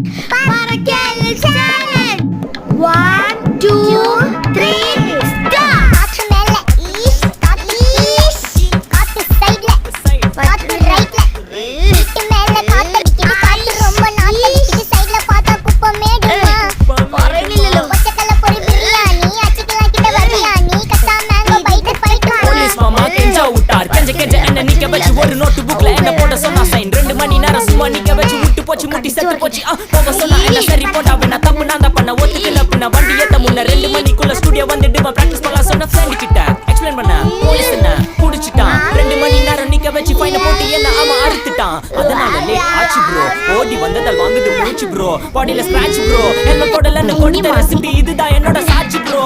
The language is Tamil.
பறக்கல் சேலஞ்ச் 1 2 3 ஸ்டார்ட். காத்து மேல ஈஸ் காத்து சைடுல காத்து ரைட்ல வீட்டு மேல காத்தடிக்குது காத்து ரொம்ப நாத்தடிக்குது சைடுல பார்த்தா குப்பை மேடுமா பச்சைக்கல்ல பொரி பிரியாணி அச்சிக்கலாம் கிட்ட வரியாணி கச்சா மேங்கோ பைட் போலீஸ் மாமா கெஞ்சா விட்டார் கெஞ்ச என்ன நிக்க வச்சு ஒரு நோட்டு புக்ல என்ன போட சொன்னா சைன் 2 மணி நேரம் சும்மா நிக்க வச்சு விட்டு போச்சு முட்டி செத்து போச்சு போக சொன்னா என்ன சரி போட்டா நான் தப்பு நான் தான் பண்ண ஒத்துக்கல பண்ண வண்டி ஏத்த முன்ன 2 மணிக்குள்ள ஸ்டுடியோ வந்துட்டு பிராக்டிஸ் பண்ணலாம் சொன்ன ஃப்ரெண்ட் கிட்ட எக்ஸ்பிளைன் பண்ண போலீஸ் என்ன புடிச்சிட்டான் 2 மணி நேரம் நிக்க வச்சு ஃபைன போட்டு என்ன அவன் அறுத்துட்டான் அதனால லேட் ஆச்சு ப்ரோ ஓடி வந்ததால் வாங்குது மூச்சு ப்ரோ பாடியில ஸ்கிராட்ச் ப்ரோ என்ன போடலன்னு கொடுத்த ரெசிபி இதுதான் என்னோட சாட்சி ப்ரோ